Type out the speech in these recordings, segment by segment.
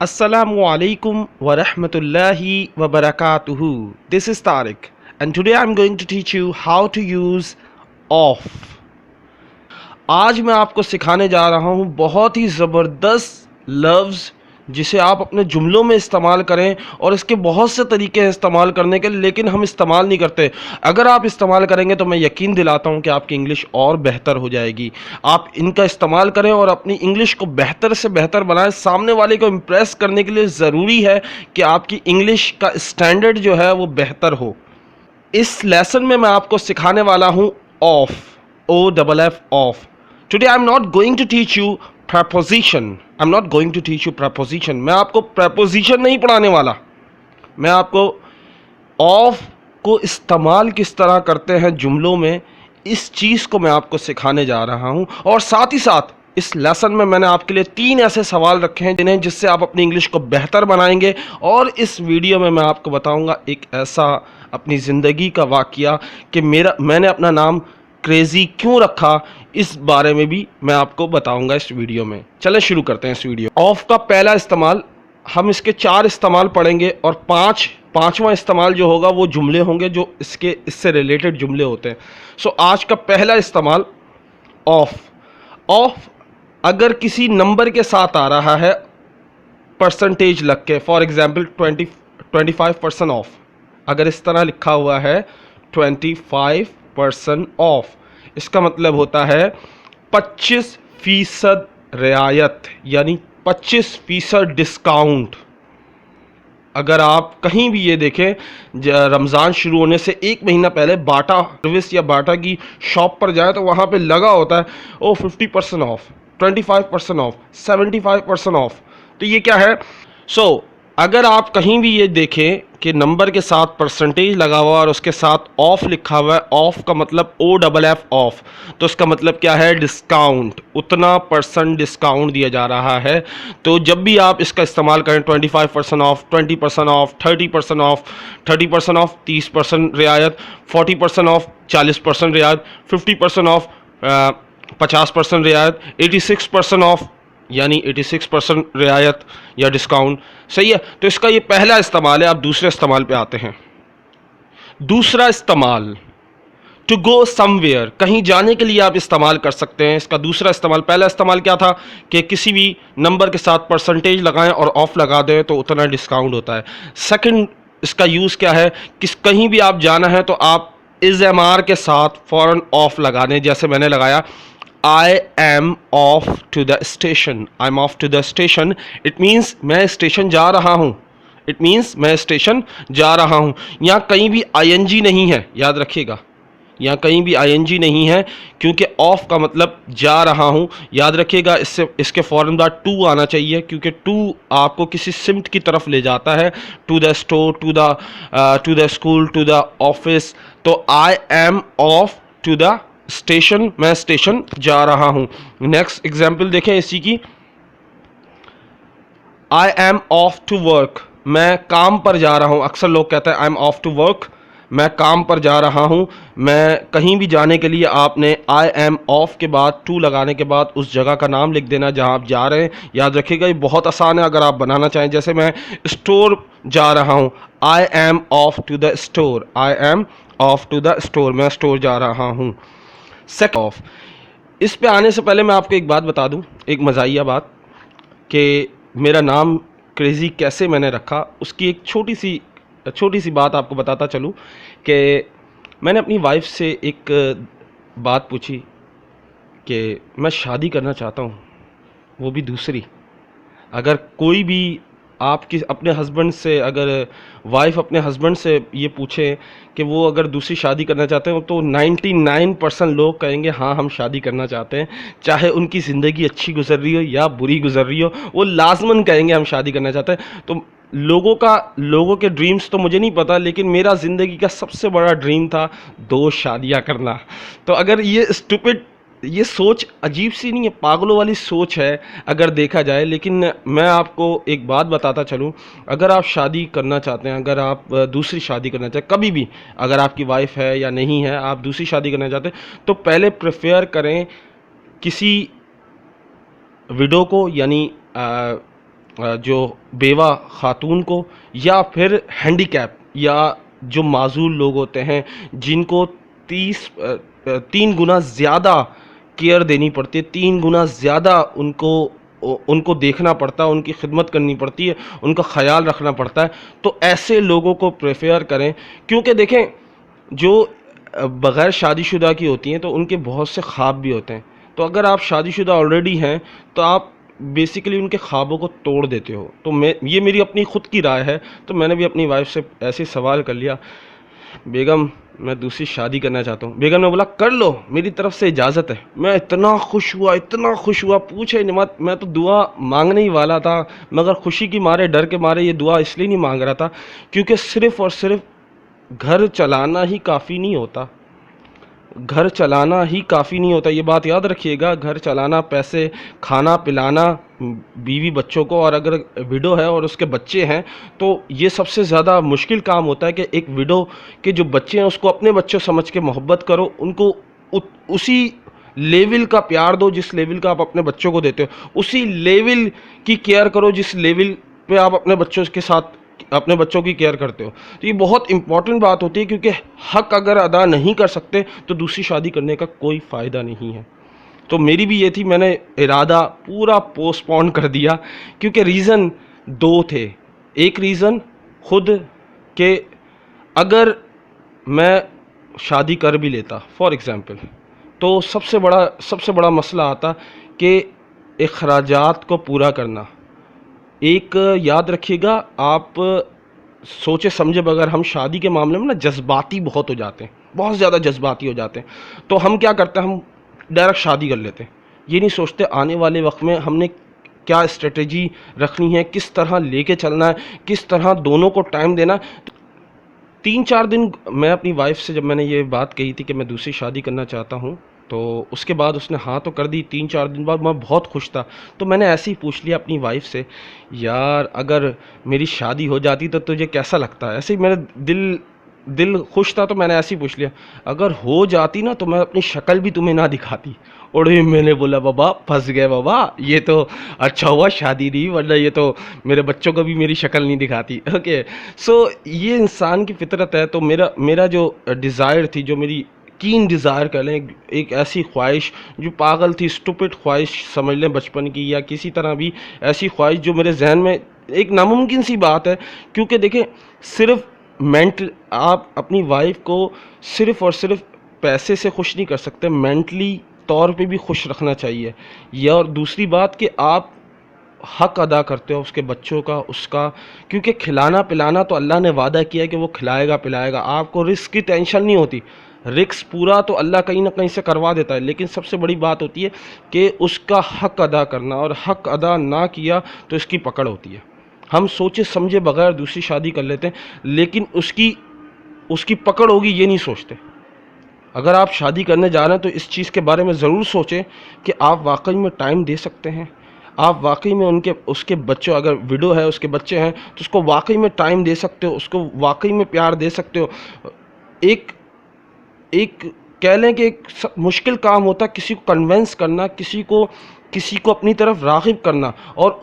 Assalamu alaikum wa rahmatullahi wa barakatuhu. This is Tariq and today I'm going to teach you how to use off. आज मैं आपको सिखाने जा रहा हूँ बहुत ही ज़बरदस्त लफ्ज़ जिसे आप अपने जुमलों में इस्तेमाल करें और इसके बहुत से तरीके हैं इस्तेमाल करने के, लेकिन हम इस्तेमाल नहीं करते। अगर आप इस्तेमाल करेंगे तो मैं यकीन दिलाता हूं कि आपकी इंग्लिश और बेहतर हो जाएगी। आप इनका इस्तेमाल करें और अपनी इंग्लिश को बेहतर से बेहतर बनाएं। सामने वाले को इम्प्रेस करने के लिए ज़रूरी है कि आपकी इंग्लिश का स्टैंडर्ड जो है वो बेहतर हो। इस लेसन में मैं आपको सिखाने वाला हूँ of, OFF of. Today I'm not going to teach you preposition. I'm not going to teach you preposition. मैं आपको preposition नहीं पढ़ाने वाला। मैं आपको ऑफ को इस्तेमाल किस तरह करते हैं जुमलों में, इस चीज़ को मैं आपको सिखाने जा रहा हूँ। और साथ ही साथ इस लेसन में मैंने आपके लिए 3 ऐसे सवाल रखे हैं जिन्हें जिससे आप अपनी इंग्लिश को बेहतर बनाएंगे। और इस वीडियो में मैं आपको बताऊँगा एक ऐसा अपनी ज़िंदगी का वाक़या कि मैंने अपना नाम क्रेज़ी क्यों रखा, इस बारे में भी मैं आपको बताऊंगा इस वीडियो में। चलें शुरू करते हैं इस वीडियो। ऑफ का पहला इस्तेमाल, हम इसके 4 इस्तेमाल पढ़ेंगे और पांचवा इस्तेमाल जो होगा वो जुमले होंगे जो इससे रिलेटेड जुमले होते हैं। सो आज का पहला इस्तेमाल ऑफ। ऑफ अगर किसी नंबर के साथ आ रहा है परसेंटेज लग के, फॉर एग्जाम्पल 25% ऑफ, अगर इस तरह लिखा हुआ है 25% ऑफ, इसका मतलब होता है 25% रियायत, यानी 25% डिस्काउंट। अगर आप कहीं भी ये देखें, रमज़ान शुरू होने से 1 महीना पहले बाटा सर्विस या बाटा की शॉप पर जाए तो वहाँ पे लगा होता है 50% ऑफ, 25% ऑफ, 75% ऑफ। तो ये क्या है? अगर आप कहीं भी ये देखें कि नंबर के साथ परसेंटेज लगा हुआ और उसके साथ ऑफ लिखा हुआ है, ऑफ का मतलब OFF ऑफ, तो इसका मतलब क्या है? डिस्काउंट, उतना % डिस्काउंट दिया जा रहा है। तो जब भी आप इसका इस्तेमाल करें 25% ऑफ, 20% ऑफ, 30% ऑफ, 30% ऑफ 30% रियायत, 40% ऑफ 40% रियायत, 50% ऑफ 50% रियायत, 86% ऑफ यानी 86% रियायत या डिस्काउंट। सही है। तो इसका ये पहला इस्तेमाल है। अब दूसरे इस्तेमाल पे आते हैं। दूसरा इस्तेमाल, टू गो समवेयर, कहीं जाने के लिए आप इस्तेमाल कर सकते हैं इसका दूसरा इस्तेमाल। पहला इस्तेमाल क्या था कि किसी भी नंबर के साथ परसेंटेज लगाएं और ऑफ लगा दें तो उतना डिस्काउंट होता है। सेकंड इसका यूज़ क्या है? कहीं भी आप जाना है तो आप इज MR के साथ फ़ौरन ऑफ लगा दें। जैसे मैंने लगाया I am off to the station. I'm off to the station. It means मैं स्टेशन जा रहा हूँ। It means मैं स्टेशन जा रहा हूँ। यहाँ कहीं भी ING नहीं है, याद रखिएगा। यहाँ कहीं भी ING नहीं है क्योंकि ऑफ का मतलब जा रहा हूँ। याद रखिएगा, इसके फ़ौरन बाद टू आना चाहिए क्योंकि टू आपको किसी सिमट की तरफ ले जाता है। To the store, to the school, to the office. तो I am off to the station, मैं स्टेशन जा रहा हूं। नेक्स्ट एग्जाम्पल देखें इसी की। I am off to work, मैं काम पर जा रहा हूं। अक्सर लोग कहते हैं I am off to work, मैं काम पर जा रहा हूं। मैं कहीं भी जाने के लिए आपने आई एम ऑफ के बाद टू लगाने के बाद उस जगह का नाम लिख देना जहां आप जा रहे हैं। याद रखिएगा, ये बहुत आसान है अगर आप बनाना चाहें। जैसे मैं स्टोर जा रहा हूं, I am off to the store, I am off to the store, मैं स्टोर जा रहा हूं। Second off. इस पे आने से पहले मैं आपको एक बात बता दूं, एक मज़ाहिया बात, कि मेरा नाम क्रेज़ी कैसे मैंने रखा, उसकी एक छोटी सी बात आपको बताता चलूं कि मैंने अपनी वाइफ से एक बात पूछी कि मैं शादी करना चाहता हूं, वो भी दूसरी। अगर कोई भी आपकी अपने हस्बैंड से, अगर वाइफ अपने हस्बैंड से ये पूछे कि वो अगर दूसरी शादी करना चाहते हो तो 99% लोग कहेंगे हाँ हम शादी करना चाहते हैं। चाहे उनकी ज़िंदगी अच्छी गुजर रही हो या बुरी गुजर रही हो, वो लाजमन कहेंगे हम शादी करना चाहते हैं। तो लोगों के ड्रीम्स तो मुझे नहीं पता, लेकिन मेरा ज़िंदगी का सबसे बड़ा ड्रीम था 2 शादियाँ करना। तो अगर ये सोच अजीब सी नहीं है, पागलों वाली सोच है अगर देखा जाए। लेकिन मैं आपको एक बात बताता चलूँ, अगर आप शादी करना चाहते हैं, अगर आप दूसरी शादी करना चाहते हैं, कभी भी अगर आपकी वाइफ है या नहीं है, आप दूसरी शादी करना चाहते हैं तो पहले प्रेफर करें किसी विडो को, यानी जो बेवा खातून को, या फिर हैंडीकैप या जो माजूर लोग होते हैं जिनको 3 गुना ज़्यादा केयर देनी पड़ती है, 3 गुना ज़्यादा उनको देखना पड़ता है, उनकी खिदमत करनी पड़ती है, उनका ख्याल रखना पड़ता है, तो ऐसे लोगों को प्रेफर करें। क्योंकि देखें, जो बग़ैर शादीशुदा की होती हैं तो उनके बहुत से ख्वाब भी होते हैं। तो अगर आप शादीशुदा ऑलरेडी हैं तो आप बेसिकली उनके ख्वाबों को तोड़ देते हो। तो ये मेरी अपनी ख़ुद की राय है। तो मैंने भी अपनी वाइफ से ऐसे सवाल कर लिया, बेगम मैं दूसरी शादी करना चाहता हूँ। बेगम ने बोला कर लो, मेरी तरफ से इजाज़त है। मैं इतना खुश हुआ, इतना खुश हुआ, पूछे नहीं मत। मैं तो दुआ मांगने ही वाला था, मगर खुशी की मारे, डर के मारे ये दुआ इसलिए नहीं मांग रहा था क्योंकि सिर्फ़ और सिर्फ घर चलाना ही काफ़ी नहीं होता। घर चलाना ही काफ़ी नहीं होता, ये बात याद रखिएगा। घर चलाना, पैसे, खाना पिलाना बीवी बच्चों को, और अगर विडो है और उसके बच्चे हैं तो ये सबसे ज़्यादा मुश्किल काम होता है कि एक विडो के जो बच्चे हैं उसको अपने बच्चों समझ के मोहब्बत करो, उनको उसी लेवल का प्यार दो जिस लेवल का आप अपने बच्चों को देते हो, उसी लेवल की केयर करो जिस लेवल पे आप अपने बच्चों के साथ अपने बच्चों की केयर करते हो। तो ये बहुत इंपॉर्टेंट बात होती है, क्योंकि हक अगर अदा नहीं कर सकते तो दूसरी शादी करने का कोई फ़ायदा नहीं है। तो मेरी भी ये थी, मैंने इरादा पूरा पोस्टपोन कर दिया क्योंकि रीज़न 2 थे। एक रीज़न खुद के, अगर मैं शादी कर भी लेता फॉर एग्ज़ाम्पल, तो सबसे बड़ा मसला आता कि अखराजात को पूरा करना। एक याद रखिएगा, आप सोचे समझे बगैर हम शादी के मामले में ना जज्बाती बहुत हो जाते हैं, बहुत ज़्यादा जज्बाती हो जाते हैं। तो हम क्या करते हैं, हम डायरेक्ट शादी कर लेते हैं। ये नहीं सोचते आने वाले वक्त में हमने क्या स्ट्रेटजी रखनी है, किस तरह लेके चलना है, किस तरह दोनों को टाइम देना है। 3-4 दिन मैं अपनी वाइफ से, जब मैंने ये बात कही थी कि मैं दूसरी शादी करना चाहता हूँ, तो उसके बाद उसने हाँ तो कर दी। 3-4 दिन बाद मैं बहुत खुश था, तो मैंने ऐसे ही पूछ लिया अपनी वाइफ से, यार अगर मेरी शादी हो जाती तो तुझे कैसा लगता है? ऐसे ही मेरा दिल खुश था, तो मैंने ऐसे ही पूछ लिया, अगर हो जाती ना तो मैं अपनी शक्ल भी तुम्हें ना दिखाती। और मैंने बोला बाबा फंस गए बाबा, ये तो अच्छा हुआ शादी नहीं, वरना ये तो मेरे बच्चों को भी मेरी शक्ल नहीं दिखाती। ओके, सो ये इंसान की फितरत है। तो मेरा जो डिज़ायर थी, जो मेरी कीन डिज़ायर कर लें, एक ऐसी ख्वाहिश जो पागल थी, स्टूपिड ख्वाहिश समझ लें बचपन की, या किसी तरह भी ऐसी ख्वाहिश जो मेरे जहन में एक नामुमकिन सी बात है। क्योंकि देखें, सिर्फ आप अपनी वाइफ को सिर्फ़ और सिर्फ पैसे से खुश नहीं कर सकते, मेंटली तौर पे भी खुश रखना चाहिए। या और दूसरी बात कि आप हक अदा करते हो उसके बच्चों का, उसका, क्योंकि खिलाना पिलाना तो अल्लाह ने वादा किया है कि वो खिलाएगा पिलाएगा। आपको रिस्क की टेंशन नहीं होती, रिस्क पूरा तो अल्लाह कहीं ना कहीं से करवा देता है। लेकिन सबसे बड़ी बात होती है कि उसका हक अदा करना, और हक अदा ना किया तो इसकी पकड़ होती है। हम सोचे समझे बगैर दूसरी शादी कर लेते हैं, लेकिन उसकी पकड़ होगी ये नहीं सोचते। अगर आप शादी करने जा रहे हैं तो इस चीज़ के बारे में ज़रूर सोचें कि आप वाकई में टाइम दे सकते हैं, आप वाकई में उसके बच्चों, अगर विडो है उसके बच्चे हैं तो उसको वाकई में टाइम दे सकते हो, उसको वाकई में प्यार दे सकते हो। एक एक कह लें कि एक मुश्किल काम होता है किसी को कन्वेंस करना, किसी को अपनी तरफ राग़िब करना, और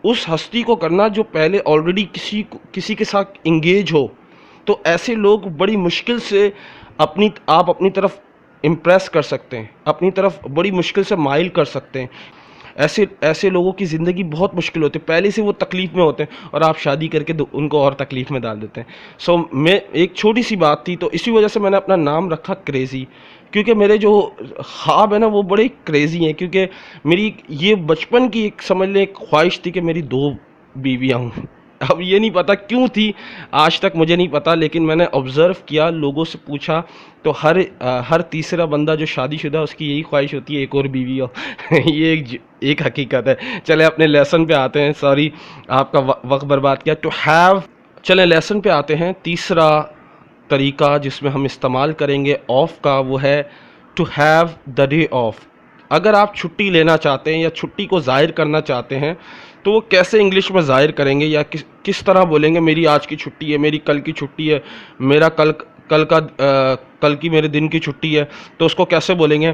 उस हस्ती को करना जो पहले ऑलरेडी किसी के साथ इंगेज हो। तो ऐसे लोग बड़ी मुश्किल से आप अपनी तरफ इम्प्रेस कर सकते हैं, अपनी तरफ बड़ी मुश्किल से माइल कर सकते हैं। ऐसे लोगों की ज़िंदगी बहुत मुश्किल होती है, पहले से वो तकलीफ़ में होते हैं और आप शादी करके उनको और तकलीफ़ में डाल देते हैं। सो मैं, एक छोटी सी बात थी, तो इसी वजह से मैंने अपना नाम रखा क्रेज़ी, क्योंकि मेरे जो ख्वाब है ना वो बड़े क्रेज़ी हैं। क्योंकि मेरी ये बचपन की एक समझ लें एक ख्वाहिश थी कि मेरी 2 बीवियाँ हों। अब ये नहीं पता क्यों थी, आज तक मुझे नहीं पता, लेकिन मैंने ऑब्ज़र्व किया, लोगों से पूछा, तो हर तीसरा बंदा जो शादीशुदा उसकी यही ख्वाहिश होती है एक और बीवी हो। ये एक हकीकत है। चले अपने लेसन पे आते हैं, सॉरी आपका वक्त बर्बाद किया। टू हैव, चले लेसन पे आते हैं। तीसरा तरीका जिसमें हम इस्तेमाल करेंगे ऑफ़ का, वो है to have the day off. अगर आप छुट्टी लेना चाहते हैं या छुट्टी को ज़ाहिर करना चाहते हैं तो वो कैसे इंग्लिश में ज़ाहिर करेंगे, या किस तरह बोलेंगे, मेरी आज की छुट्टी है, मेरी कल की छुट्टी है, मेरा कल की मेरे दिन की छुट्टी है। तो उसको कैसे बोलेंगे,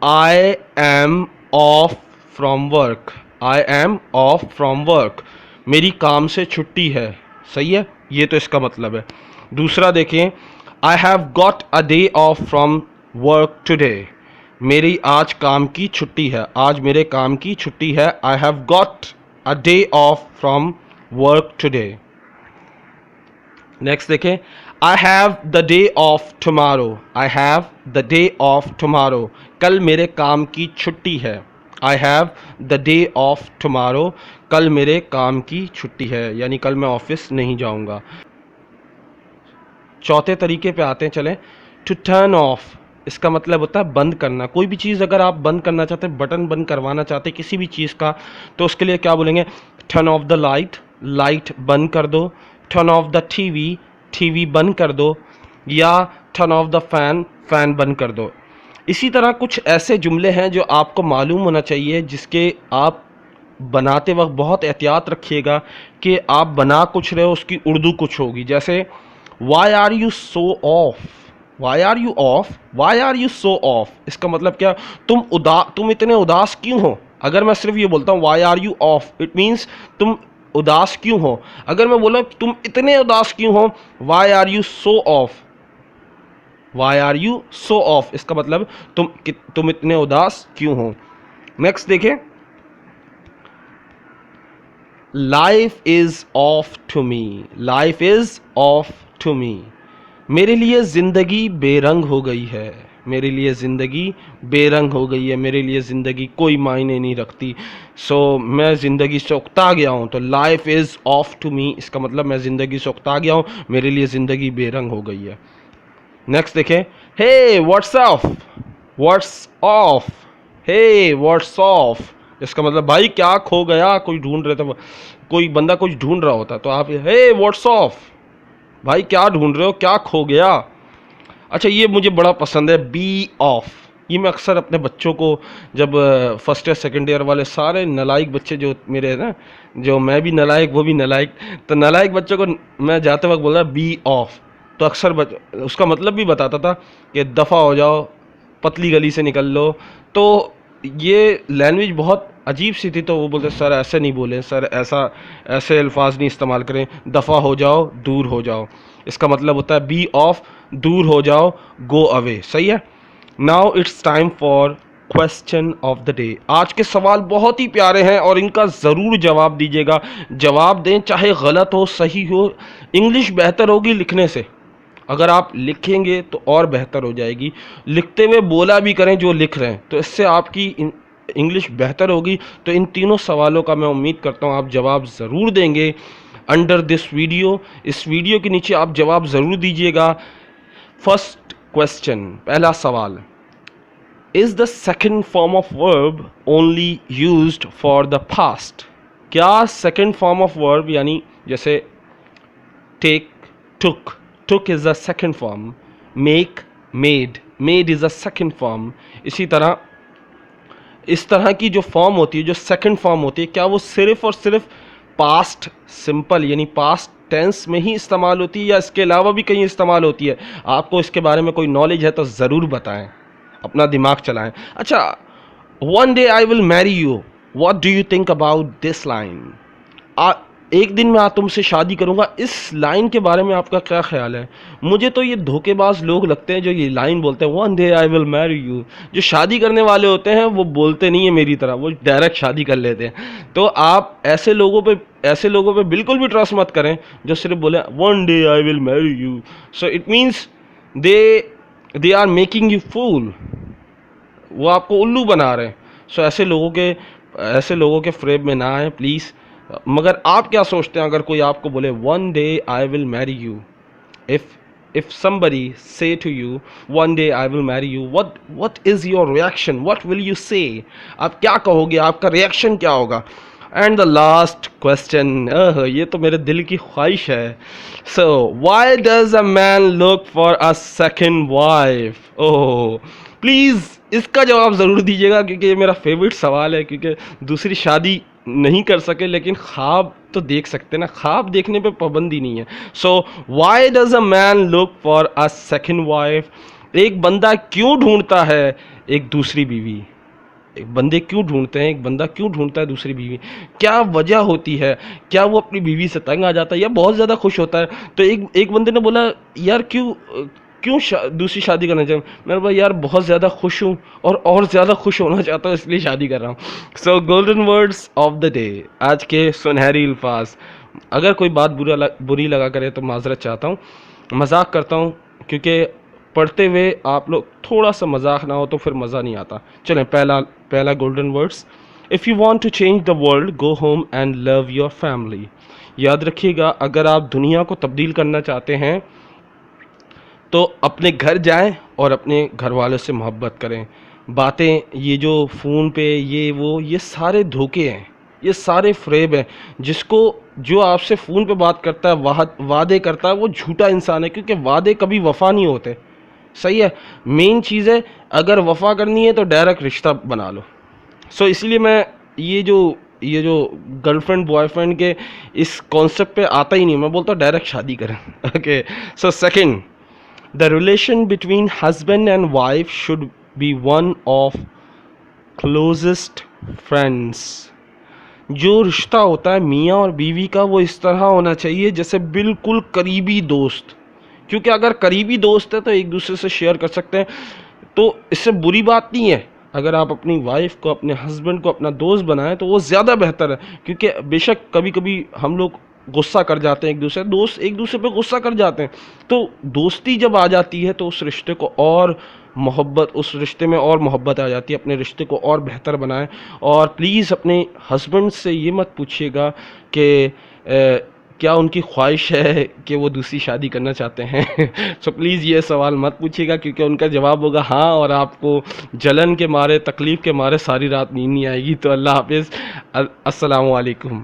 आई am of from work. I am of from work, मेरी काम से छुट्टी है, सही है, ये तो इसका मतलब है। दूसरा देखें, I have got a day off from work today, मेरी आज काम की छुट्टी है, आज मेरे काम की छुट्टी है। I have got a day off from work today. Next देखें, I have the day off tomorrow, I have the day off tomorrow, कल मेरे काम की छुट्टी है। I have the day off tomorrow, कल मेरे काम की छुट्टी है, यानी कल मैं ऑफिस नहीं जाऊंगा। चौथे तरीके पे आते हैं, चलें। टू टर्न ऑफ, इसका मतलब होता है बंद करना। कोई भी चीज़ अगर आप बंद करना चाहते हैं, बटन बंद करवाना चाहते हैं किसी भी चीज़ का, तो उसके लिए क्या बोलेंगे? Turn off the light, light बंद कर दो। Turn off the TV, TV बंद कर दो। या turn off the fan, fan बंद कर दो। इसी तरह कुछ ऐसे जुमले हैं जो आपको मालूम होना चाहिए, जिसके आप बनाते वक्त बहुत एहतियात रखिएगा कि आप बना कुछ रहे हो, उसकी उर्दू कुछ होगी। जैसे why are you so off, why are you off, why are you so off, इसका मतलब क्या? तुम इतने उदास क्यों हो। अगर मैं सिर्फ ये बोलता हूँ why are you off, it means तुम उदास क्यों हो। अगर मैं बोला तुम इतने उदास क्यों हो, why are you so off, why are you so off, इसका मतलब तुम इतने उदास क्यों हो। नेक्स्ट देखें, life is off to me, life is off to me, मेरे लिए ज़िंदगी बेरंग हो गई है, मेरे लिए ज़िंदगी बेरंग हो गई है, मेरे लिए ज़िंदगी कोई मायने नहीं रखती। मैं ज़िंदगी से उकता गया हूँ। तो life is off to me, इसका मतलब मैं ज़िंदगी से उकता गया हूँ, मेरे लिए ज़िंदगी बेरंग हो गई है। नेक्स्ट देखें, hey what's off, what's off, hey what's off, इसका मतलब भाई क्या खो गया, कोई ढूंढ रहे थे, कोई बंदा कुछ ढूंढ रहा होता तो आप हे व्हाट्स ऑफ, भाई क्या ढूंढ रहे हो, क्या खो गया। अच्छा, ये मुझे बड़ा पसंद है, बी ऑफ। ये मैं अक्सर अपने बच्चों को, जब फर्स्ट या सेकंड ईयर वाले सारे नलायक बच्चे जो मेरे हैं ना, जो मैं भी नलायक वो भी नलायक, तो नलायक बच्चों को मैं जाते वक्त बोल रहा बी ऑफ, तो अक्सर उसका मतलब भी बताता था कि दफ़ा हो जाओ, पतली गली से निकल लो। तो ये लैंग्वेज बहुत अजीब सी थी, तो वो बोलते सर ऐसे नहीं बोलें, सर ऐसे अल्फाज नहीं इस्तेमाल करें, दफ़ा हो जाओ, दूर हो जाओ, इसका मतलब होता है बी ऑफ, दूर हो जाओ, गो अवे, सही है। Now it's time for question of the day. आज के सवाल बहुत ही प्यारे हैं और इनका ज़रूर जवाब दीजिएगा। जवाब दें, चाहे गलत हो सही हो। इंग्लिश बेहतर होगी लिखने से, अगर आप लिखेंगे तो और बेहतर हो जाएगी। लिखते हुए बोला भी करें जो लिख रहे हैं, तो इससे आपकी इंग्लिश बेहतर होगी। तो इन तीनों सवालों का मैं उम्मीद करता हूँ आप जवाब ज़रूर देंगे अंडर दिस वीडियो। इस वीडियो के नीचे आप जवाब ज़रूर दीजिएगा। फर्स्ट क्वेश्चन, पहला सवाल, is the second form of verb only used for the past? क्या सेकेंड फॉर्म ऑफ वर्ब, यानी जैसे take, took, took is a second form, make, made, made is a second form। इसी तरह इस तरह की जो फॉर्म होती है, जो सेकंड फॉर्म होती है, क्या वो सिर्फ और सिर्फ पास्ट सिंपल यानी पास्ट टेंस में ही इस्तेमाल होती है या इसके अलावा भी कहीं इस्तेमाल होती है? आपको इसके बारे में कोई नॉलेज है तो ज़रूर बताएं, अपना दिमाग चलाएं। अच्छा, one day I will marry you, what do you think about this line? एक दिन मैं तुमसे शादी करूंगा, इस लाइन के बारे में आपका क्या ख्याल है? मुझे तो ये धोखेबाज लोग लगते हैं जो ये लाइन बोलते हैं, one day I will marry you. जो शादी करने वाले होते हैं वो बोलते नहीं है मेरी तरह, वो डायरेक्ट शादी कर लेते हैं। तो आप ऐसे लोगों पे बिल्कुल भी ट्रस्ट मत करें जो सिर्फ बोले one day I will marry you. So it means they are making you fool, वो आपको उल्लू बना रहे हैं। सो ऐसे लोगों के फ्रेब में ना आए प्लीज़। मगर आप क्या सोचते हैं अगर कोई आपको बोले one day I will marry you? If somebody say to you one day I will marry you, what is your reaction, what will you say? आप क्या कहोगे, आपका रिएक्शन क्या होगा? एंड द लास्ट क्वेश्चन, ये तो मेरे दिल की ख्वाहिश है। So why does a man look for a second wife? Oh please इसका जवाब ज़रूर दीजिएगा, क्योंकि ये मेरा फेवरेट सवाल है। क्योंकि दूसरी शादी नहीं कर सके लेकिन ख्वाब तो देख सकते ना, ख्वाब देखने पे पाबंदी नहीं है। So why does a man look for a second wife? एक बंदा क्यों ढूंढता है एक दूसरी बीवी? एक बंदे क्यों ढूंढते हैं, एक बंदा क्यों ढूंढता है दूसरी बीवी, क्या वजह होती है, क्या वो अपनी बीवी से तंग आ जाता है या बहुत ज़्यादा खुश होता है। तो एक एक बंदे ने बोला यार क्यों क्यों दूसरी शादी करना चाहिए। मैंने बोला यार बहुत ज़्यादा खुश हूँ और ज़्यादा खुश होना चाहता हूँ इसलिए शादी कर रहा हूँ। सो golden words of the day, आज के सुनहरी अल्फाज। अगर कोई बात बुरी लगा करे तो माजरत चाहता हूँ, मजाक करता हूँ, क्योंकि पढ़ते हुए आप लोग थोड़ा सा मजाक ना हो तो फिर मज़ा नहीं आता। चलें, पहला पहला golden words, if you want to change the world go home and love your family. याद रखिएगा, अगर आप दुनिया को तब्दील करना चाहते हैं तो अपने घर जाएं और अपने घर वालों से मोहब्बत करें। बातें ये जो फ़ोन पे ये सारे धोखे हैं, ये सारे फ्रेब हैं। जिसको जो आपसे फ़ोन पे बात करता है, वादे करता है, वो झूठा इंसान है, क्योंकि वादे कभी वफ़ा नहीं होते। सही है, मेन चीज़ है अगर वफ़ा करनी है तो डायरेक्ट रिश्ता बना लो। सो इसीलिए मैं ये जो गर्लफ्रेंड बॉयफ्रेंड के इस कॉन्सेप्ट पे आता ही नहीं, मैं बोलता हूँ डायरेक्ट शादी करें। Okay, so second, the relation between husband and wife should be one of closest friends। जो रिश्ता होता है मियाँ और बीवी का वो इस तरह होना चाहिए जैसे बिल्कुल करीबी दोस्त। क्योंकि अगर करीबी दोस्त है तो एक दूसरे से शेयर कर सकते हैं, तो इससे बुरी बात नहीं है। अगर आप अपनी वाइफ को, अपने हस्बैंड को अपना दोस्त बनाएं तो वो ज़्यादा बेहतर है। क्योंकि बेशक कभी कभी हम लोग गुस्सा कर जाते हैं, दोस्त एक दूसरे पे गुस्सा कर जाते हैं, तो दोस्ती जब आ जाती है तो उस रिश्ते को और मोहब्बत, उस रिश्ते में और मोहब्बत आ जाती है। अपने रिश्ते को और बेहतर बनाएं। और प्लीज़ अपने हस्बैंड से ये मत पूछिएगा कि क्या उनकी ख्वाहिश है कि वो दूसरी शादी करना चाहते हैं। सो प्लीज़ ये सवाल मत पूछिएगा, क्योंकि उनका जवाब होगा हाँ, और आपको जलन के मारे, तकलीफ़ के मारे सारी रात नींद नहीं आएगी। तो अल्लाह हाफिज़, अस्सलामु अलैकुम।